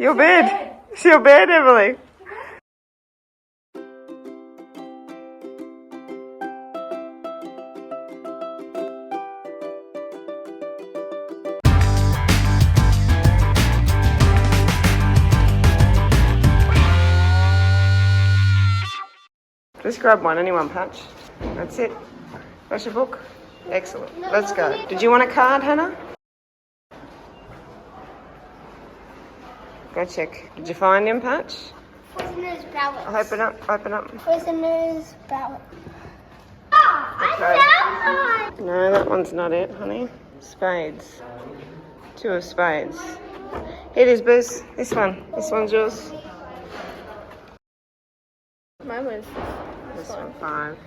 Your bed. It's your bed, Emily. Just grab one, any one punch. That's it. That's your book. Excellent. Let's go. Did you want a card, Hannah? Go check. Did you find him, Patch? Where's the news ballot? Open up, open up. Where's the news ballot? Oh, Okay. I found one! No, that one's not it, honey. Spades. 2 of spades. Here it is, Booz. This one. This one's yours. Mine was This one, 5.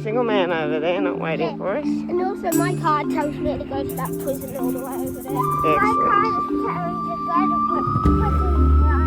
Single man over there, not waiting for us. And also my card tells me to go to that prison all the way over there. Excellent. My card is telling me to go to prison where I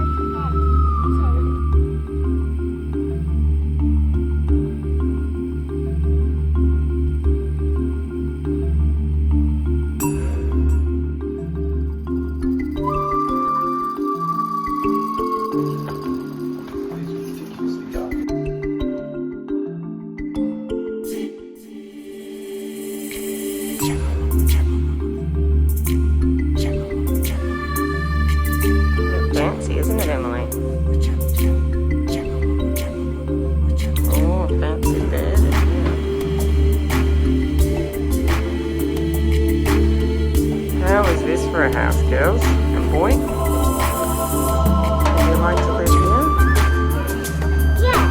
Fancy, isn't it, Emily? Oh, fancy bed. How is this for a house, girls and boy? Would you like to live here? Yeah.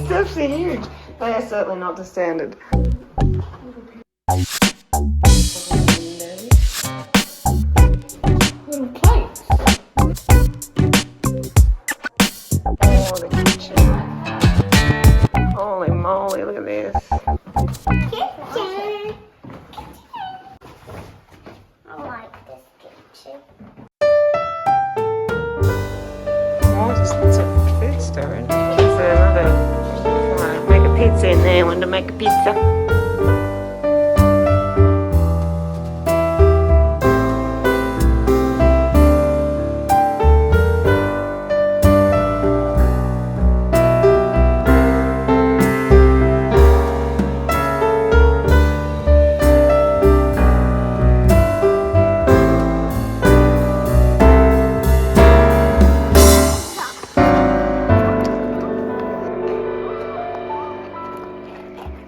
Steps are huge. They are certainly not the standard. Little plates. Oh, the kitchen. Holy moly, look at this. Kitchen. I like this kitchen. Oh, just it's a food storage. Is there another? Make a pizza in there. Want to make a pizza?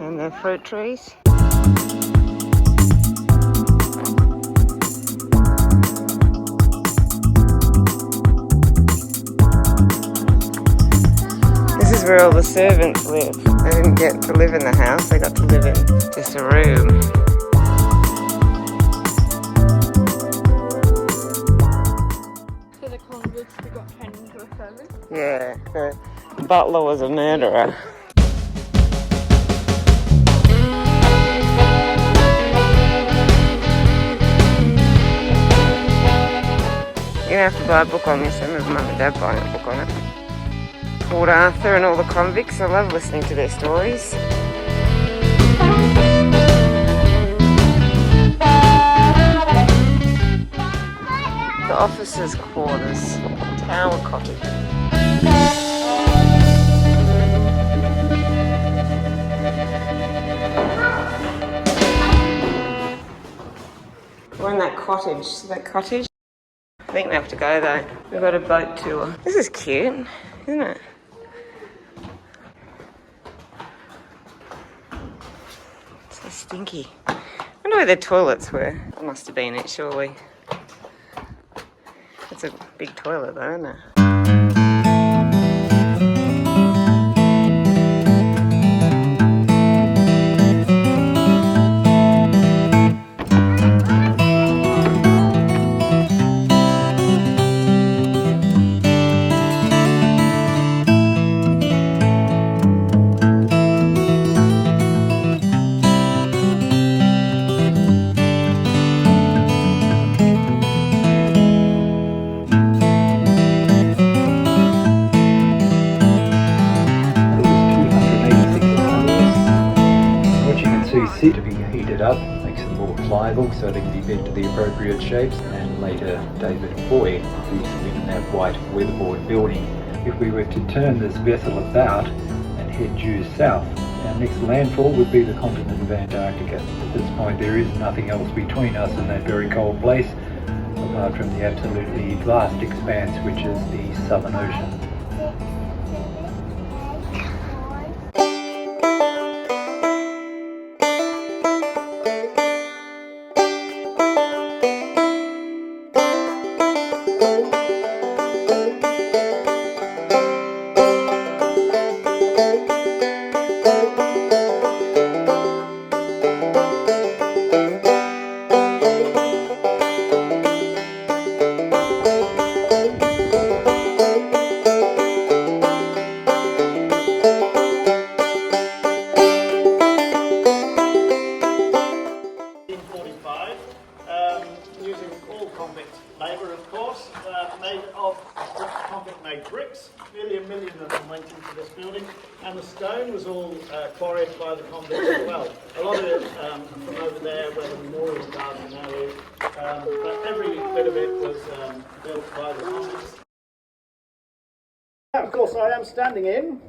And their fruit trees. This is where all the servants live. They didn't get to live in the house, they got to live in just a room. So the convicts that got turned into a servant? Yeah, the butler was a murderer. You're going to have to buy a book on this. I remember Mum and Dad buying a book on it. Called Arthur and all the convicts. I love listening to their stories. The officers' quarters, Tower Cottage. We're in that cottage. I think we have to go though. We've got a boat tour. This is cute, isn't it? stinky. I wonder where the toilets were. It must have been it, surely. It's a big toilet though, isn't it? Sit to be heated up, makes them more pliable so they can be bent to the appropriate shapes. And later David Boy, who's living in that white weatherboard building. If we were to turn this vessel about and head due south, our next landfall would be the continent of Antarctica. At this point there is nothing else between us and that very cold place, apart from the absolutely vast expanse which is the Southern Ocean. Using all convict labour, of course, made of convict-made bricks. Nearly 1 million of them went into this building, and the stone was all quarried by the convicts as well. A lot of it from over there where the memorial garden now is, but every bit of it was built by the convicts. Now, of course, I am standing in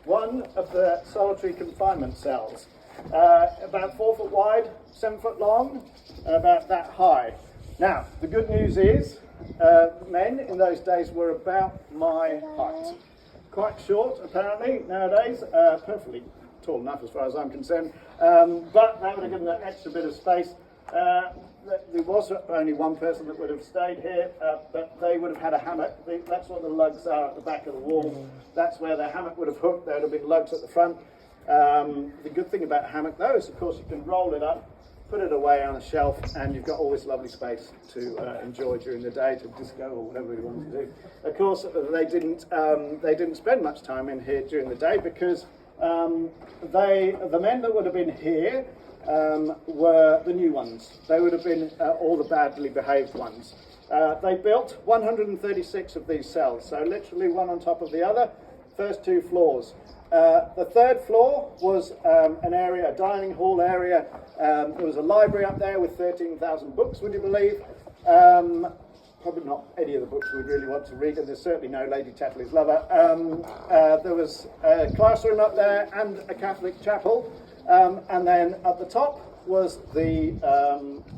one of the solitary confinement cells. About 4 foot wide, 7 foot long, and about that high. Now, the good news is, men in those days were about my height. Quite short, apparently, nowadays, perfectly tall enough as far as I'm concerned, but that would have given that extra bit of space. There was only one person that would have stayed here, but they would have had a hammock. That's what the lugs are at the back of the wall. That's where the hammock would have hooked. There would have been lugs at the front. The good thing about a hammock though is, of course, you can roll it up, put it away on a shelf, and you've got all this lovely space to enjoy during the day, to disco or whatever you want to do. Of course, they didn't spend much time in here during the day because the men that would have been here were the new ones. They would have been all the badly behaved ones. They built 136 of these cells, so literally one on top of the other, first 2 floors. The 3rd floor was an area, a dining hall area. There was a library up there with 13,000 books, would you believe? Probably not any of the books we'd really want to read, and there's certainly no Lady Chatterley's Lover. There was a classroom up there and a Catholic chapel. And then at the top was the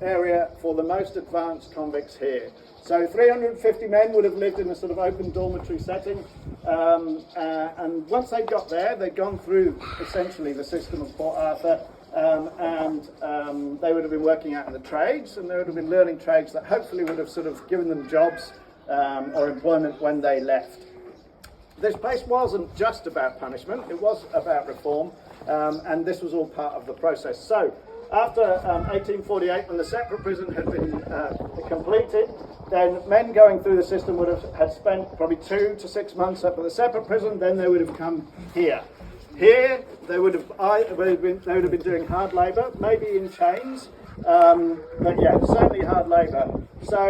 area for the most advanced convicts here. So 350 men would have lived in a sort of open dormitory setting, and once they got there, they'd gone through essentially the system of Port Arthur, and they would have been working out in the trades, and they would have been learning trades that hopefully would have sort of given them jobs or employment when they left. This place wasn't just about punishment, it was about reform, and this was all part of the process. So after 1848, when the separate prison had been completed, then men going through the system would have had spent probably 2 to 6 months up at the separate prison. Then they would have come here. Here they would have been doing hard labour, maybe in chains, but yeah, certainly hard labour. So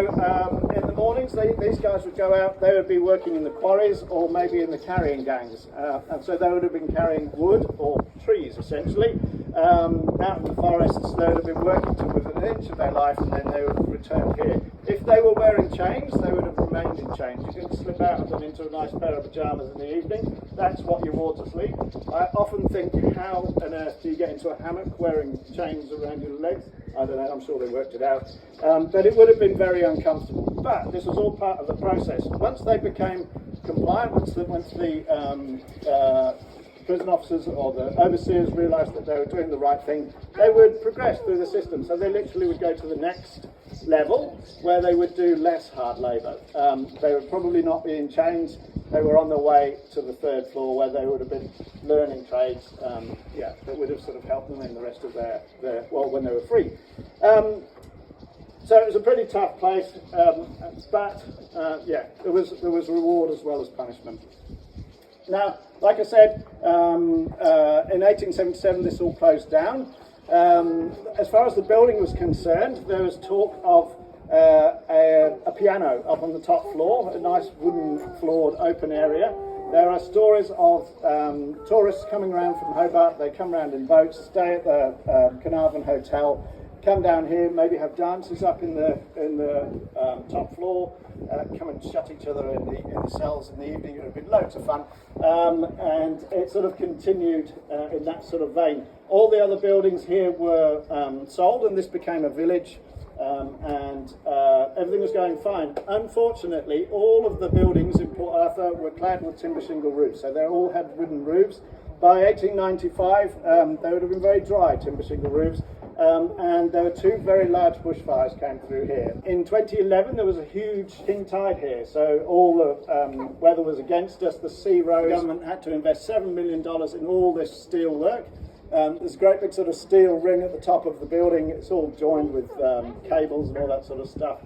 in the mornings, these guys would go out. They would be working in the quarries or maybe in the carrying gangs, and so they would have been carrying wood or trees essentially out in the forests. They would have been working to within an inch of their life, and then they would have returned here. If they were wearing chains, they would have remained in chains. You couldn't slip out of them into a nice pair of pyjamas in the evening. That's what you wore to sleep. I often think, how on earth do you get into a hammock wearing chains around your legs? I don't know, I'm sure they worked it out. But it would have been very uncomfortable. But this was all part of the process. Once they became compliant, once the prison officers or the overseers realised that they were doing the right thing, they would progress through the system. So they literally would go to the next level where they would do less hard labour. They would probably not be in chains. They were on their way to the third floor where they would have been learning trades, that would have sort of helped them in the rest of their when they were free. So it was a pretty tough place, but there was reward as well as punishment. Now, like I said, in 1877 this all closed down. As far as the building was concerned, there was talk of a piano up on the top floor, a nice wooden floored open area. There are stories of tourists coming around from Hobart. They come around in boats, stay at the Caravan hotel, come down here, maybe have dances up in the top floor, come and shut each other in the cells in the evening. It would have been loads of fun, and it sort of continued in that sort of vein. All the other buildings here were sold, and this became a village, and everything was going fine. Unfortunately, all of the buildings in Port Arthur were clad with timber shingle roofs, so they all had wooden roofs. By 1895, they would have been very dry timber shingle roofs. And there were two very large bushfires came through here. In 2011, there was a huge king tide here, so all the weather was against us. The sea rose. The government had to invest $7 million in all this steel work. There's a great big sort of steel ring at the top of the building. It's all joined with cables and all that sort of stuff.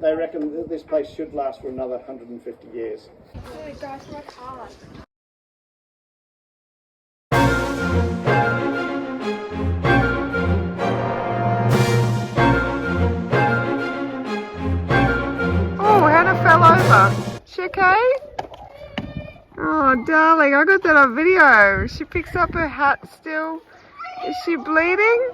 They reckon that this place should last for another 150 years. Hey guys, my car. Fell over. She okay? Oh, darling, I got that on video. She picks up her hat still. Is she bleeding?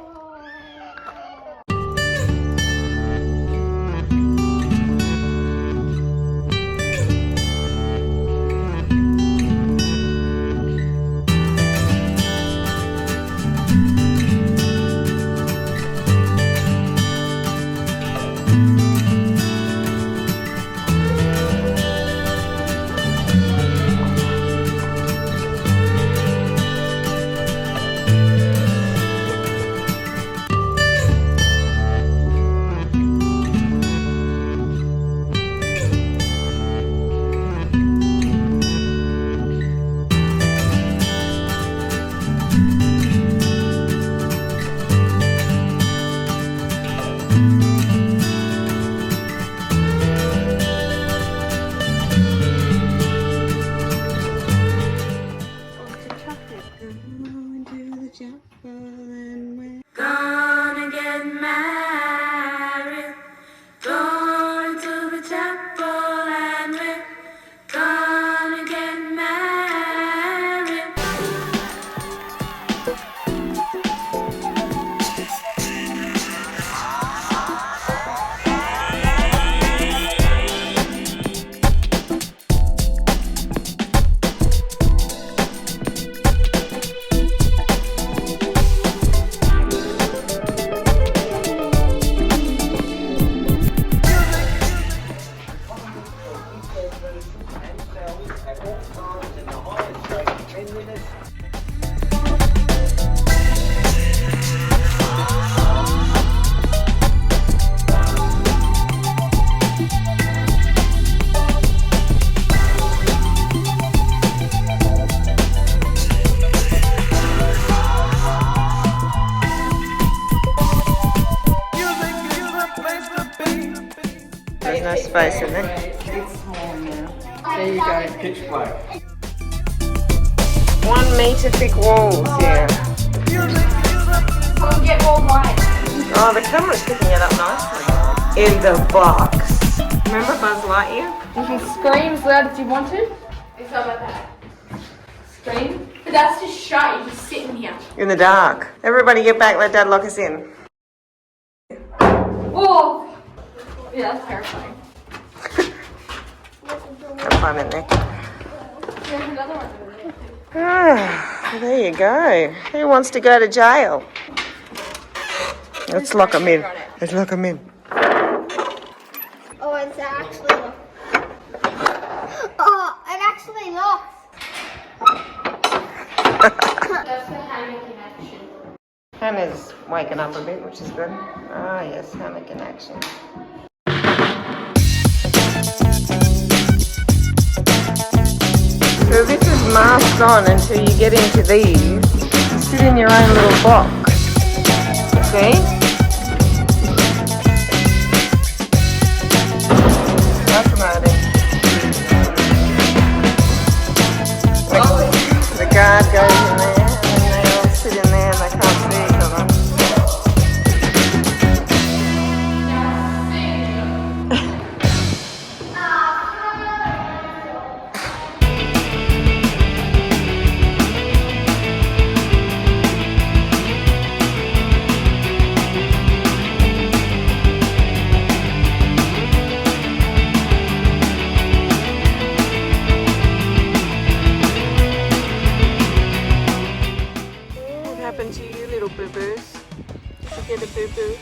Gonna get married, going to the chapel, and we're gonna get married. There's no space in there. There you go, pitch black. 1 metre thick walls here. We'll get more white. Oh, the camera's picking it up nicely. In the box. Remember Buzz Lightyear? You can scream as loud as you want to. It's not like that. Scream. But that's just shut. You're just sitting here. In the dark. Everybody get back, let Dad lock us in. Oh! Yeah, that's terrifying. Have fun in there. There's another one over there. Ah, there you go. Who wants to go to jail? Let's lock them in. Let's lock them in. Oh, it's actually locked. Oh, it actually locked. That's the hammock in action. Hannah's waking up a bit, which is good. Ah, yes, hammock in action. So this is masked on until you get into these. You sit in your own little box. See? Fascinating. The guard goes in there and then they all sit in there and they can't see each other. What happened to you little boo-boos? Did you get a boo-boo?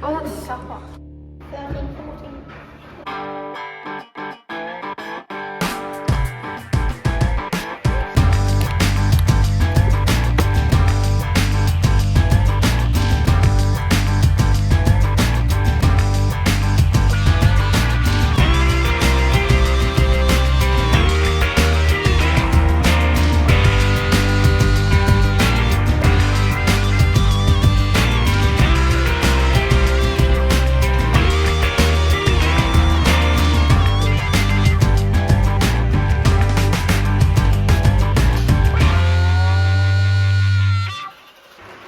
Oh, that's supper. 13, 14.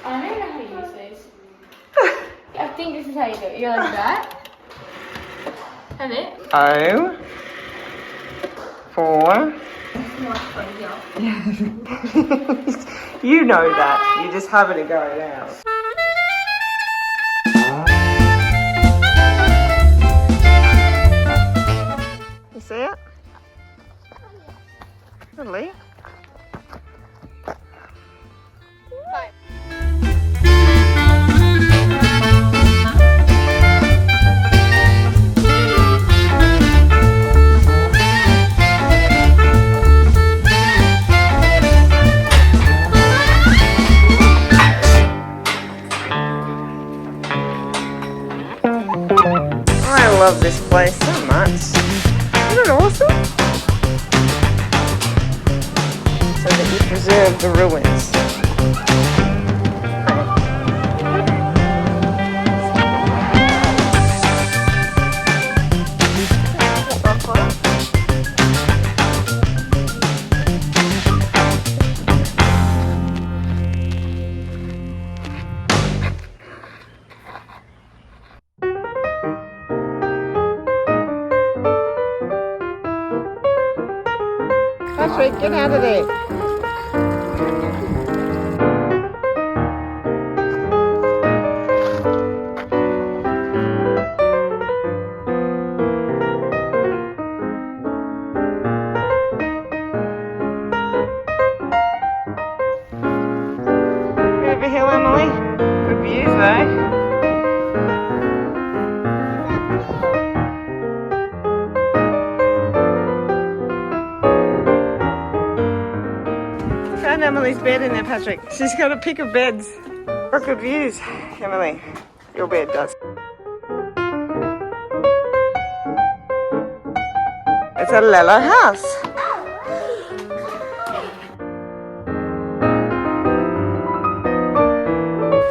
I don't know how to use these. I think this is how you do it. You're like that. And it. O. 4. You know that. You just haven't got it out. You see it? Really? I love this place so much. Isn't it awesome? So that you preserve the ruins. Patrick, get out of there. Over here, Emily. Good views, though. Found Emily's bed in there, Patrick. She's got a pick of beds. Got good views, Emily. Your bed does. It's a Lello house.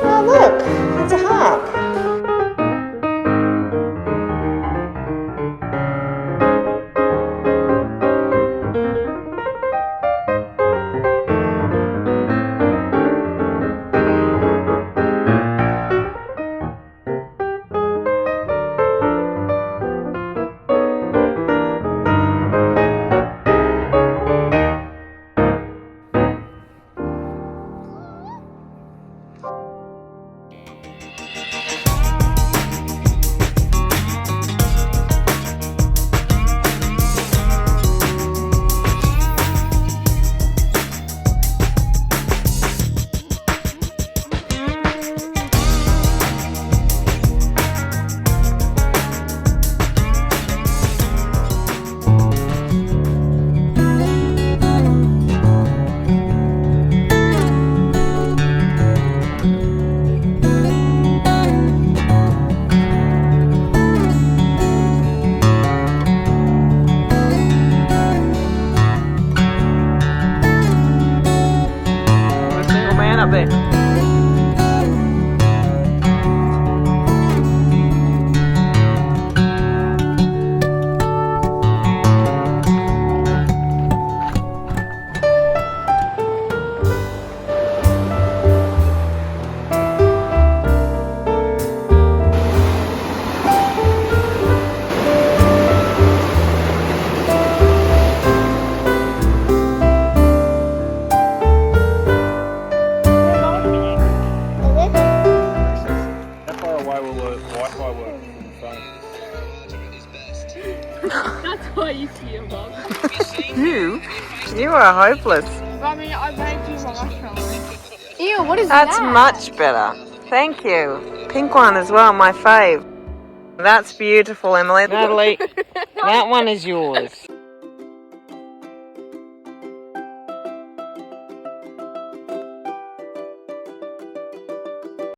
Oh look, it's a harp. You are hopeless. I mean, I made you marshmallows. Ew, what is That's that? much better. Thank you. Pink one as well, my fave. That's beautiful, Emily. Natalie, that one is yours.